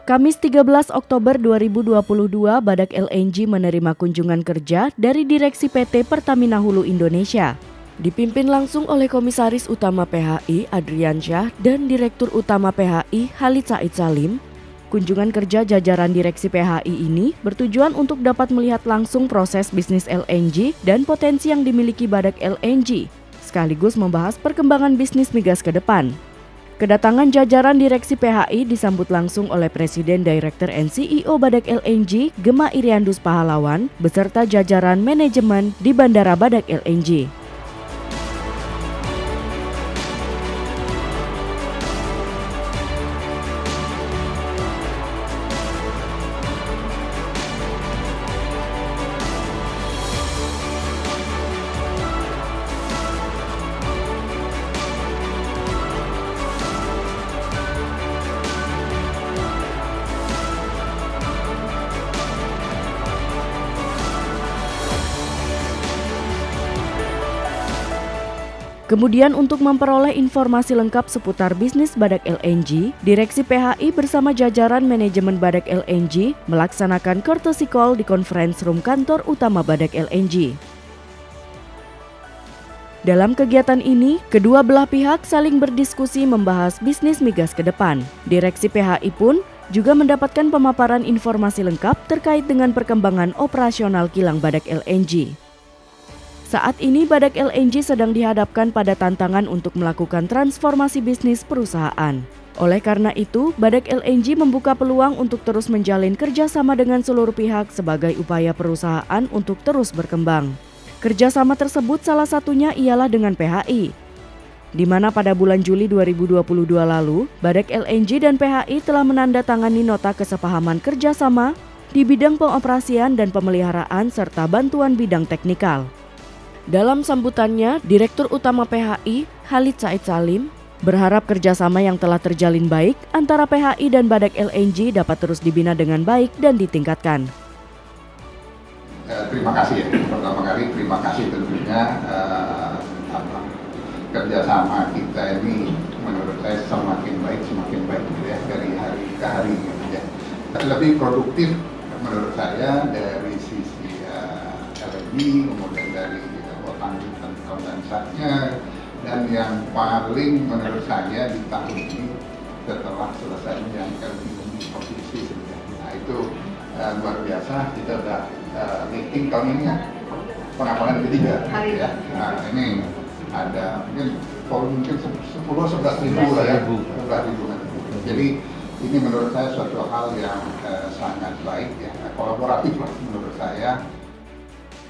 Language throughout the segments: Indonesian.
Kamis 13 Oktober 2022, Badak LNG menerima kunjungan kerja dari Direksi PT Pertamina Hulu Indonesia. Dipimpin langsung oleh Komisaris Utama PHI Adriansyah dan Direktur Utama PHI Khalid Said Salim. Kunjungan kerja jajaran Direksi PHI ini bertujuan untuk dapat melihat langsung proses bisnis LNG dan potensi yang dimiliki Badak LNG, sekaligus membahas perkembangan bisnis migas ke depan. Kedatangan jajaran Direksi PHI disambut langsung oleh Presiden Director and CEO Badak LNG Gema Iriandus Pahalawan beserta jajaran manajemen di Bandara Badak LNG. Kemudian untuk memperoleh informasi lengkap seputar bisnis Badak LNG, Direksi PHI bersama jajaran manajemen Badak LNG melaksanakan courtesy call di conference room kantor utama Badak LNG. Dalam kegiatan ini, kedua belah pihak saling berdiskusi membahas bisnis migas ke depan. Direksi PHI pun juga mendapatkan pemaparan informasi lengkap terkait dengan perkembangan operasional kilang Badak LNG. Saat ini Badak LNG sedang dihadapkan pada tantangan untuk melakukan transformasi bisnis perusahaan. Oleh karena itu, Badak LNG membuka peluang untuk terus menjalin kerjasama dengan seluruh pihak sebagai upaya perusahaan untuk terus berkembang. Kerjasama tersebut salah satunya ialah dengan PHI, di mana pada bulan Juli 2022 lalu, Badak LNG dan PHI telah menandatangani nota kesepahaman kerjasama di bidang pengoperasian dan pemeliharaan serta bantuan bidang teknikal. Dalam sambutannya, Direktur Utama PHI, Khalid Said Salim, berharap kerjasama yang telah terjalin baik antara PHI dan Badak LNG dapat terus dibina dengan baik dan ditingkatkan. Terima kasih ya, pertama kali terima kasih tentunya kerjasama kita ini menurut saya semakin baik gitu ya, dari hari ke hari gitu ya. Lebih produktif menurut saya dari sisi LNG, kemudian dari lanjutan kondensatnya, dan yang paling menurut saya di tahun ini setelah selesainya yang LNG posisi nah itu luar biasa. Kita udah meeting tahun ini ya, pengapalan ketiga ya. Nah ini ada mungkin 10-11 ribu lah ya, 11 ribu. Jadi ini menurut saya suatu hal yang sangat baik ya, kolaboratif lah menurut saya.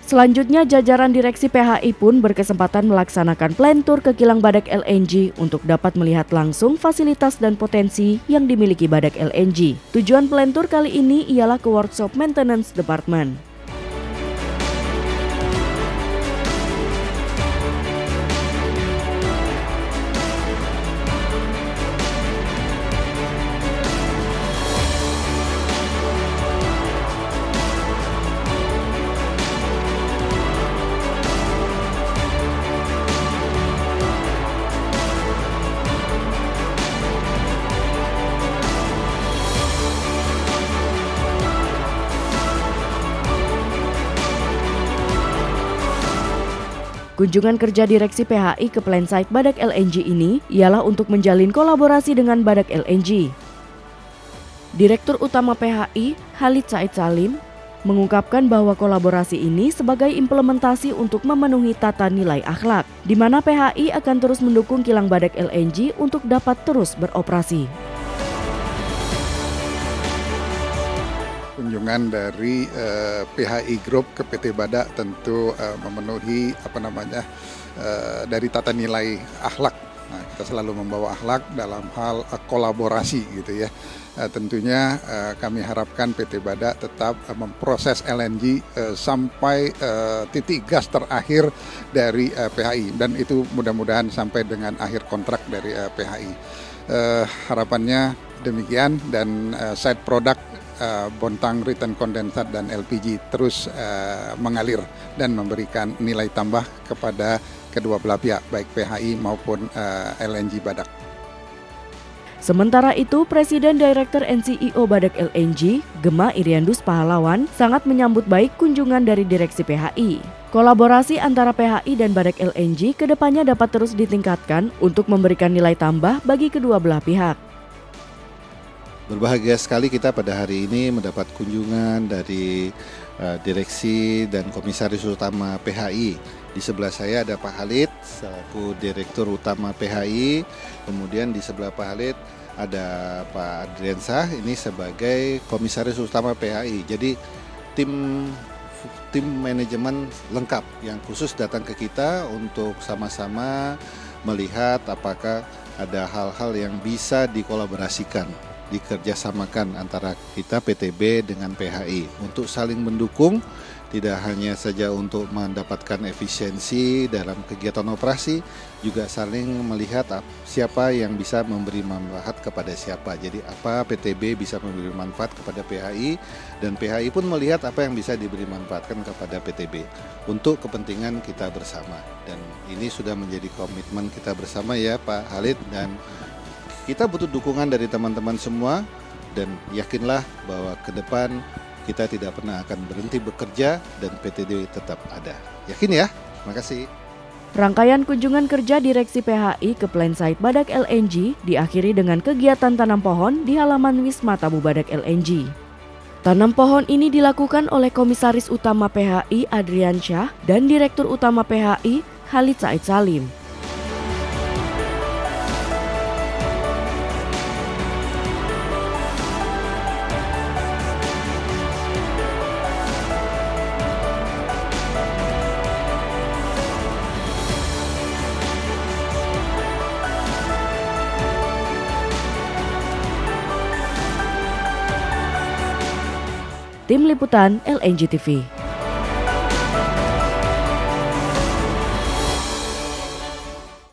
Selanjutnya, jajaran Direksi PHI pun berkesempatan melaksanakan plan tour ke kilang Badak LNG untuk dapat melihat langsung fasilitas dan potensi yang dimiliki Badak LNG. Tujuan plan tour kali ini ialah ke workshop maintenance department. Kunjungan kerja Direksi PHI ke plant site Badak LNG ini ialah untuk menjalin kolaborasi dengan Badak LNG. Direktur Utama PHI, Khalid Said Salim, mengungkapkan bahwa kolaborasi ini sebagai implementasi untuk memenuhi tata nilai akhlak, di mana PHI akan terus mendukung kilang Badak LNG untuk dapat terus beroperasi. Kunjungan dari PHI Group ke PT Badak tentu memenuhi dari tata nilai akhlak. Nah, kita selalu membawa akhlak dalam hal kolaborasi gitu ya. Tentunya kami harapkan PT Badak tetap memproses LNG sampai titik gas terakhir dari PHI, dan itu mudah-mudahan sampai dengan akhir kontrak dari PHI. Harapannya demikian, dan side product Bontang Return Kondensat dan LPG terus mengalir dan memberikan nilai tambah kepada kedua belah pihak, baik PHI maupun LNG Badak. Sementara itu, Presiden Direktur and CEO Badak LNG, Gema Iriandus Pahlawan, sangat menyambut baik kunjungan dari Direksi PHI. Kolaborasi antara PHI dan Badak LNG kedepannya dapat terus ditingkatkan untuk memberikan nilai tambah bagi kedua belah pihak. Berbahagia sekali kita pada hari ini mendapat kunjungan dari Direksi dan Komisaris Utama PHI. Di sebelah saya ada Pak Halid selaku Direktur Utama PHI, kemudian di sebelah Pak Halid ada Pak Adriansah ini sebagai Komisaris Utama PHI. Jadi tim manajemen lengkap yang khusus datang ke kita untuk sama-sama melihat apakah ada hal-hal yang bisa dikolaborasikan, dikerjasamakan antara kita PTB dengan PHI untuk saling mendukung, tidak hanya saja untuk mendapatkan efisiensi dalam kegiatan operasi, juga saling melihat siapa yang bisa memberi manfaat kepada siapa. Jadi apa PTB bisa memberi manfaat kepada PHI dan PHI pun melihat apa yang bisa diberi manfaatkan kepada PTB untuk kepentingan kita bersama. Dan ini sudah menjadi komitmen kita bersama ya Pak Halid, dan kita butuh dukungan dari teman-teman semua, dan yakinlah bahwa ke depan kita tidak pernah akan berhenti bekerja dan PTB tetap ada. Yakin ya? Terima kasih. Rangkaian kunjungan kerja Direksi PHI ke plant site Badak LNG diakhiri dengan kegiatan tanam pohon di halaman Wisma Tamu Badak LNG. Tanam pohon ini dilakukan oleh Komisaris Utama PHI Adriansyah dan Direktur Utama PHI Khalid Said Salim. Tim Liputan LNG TV.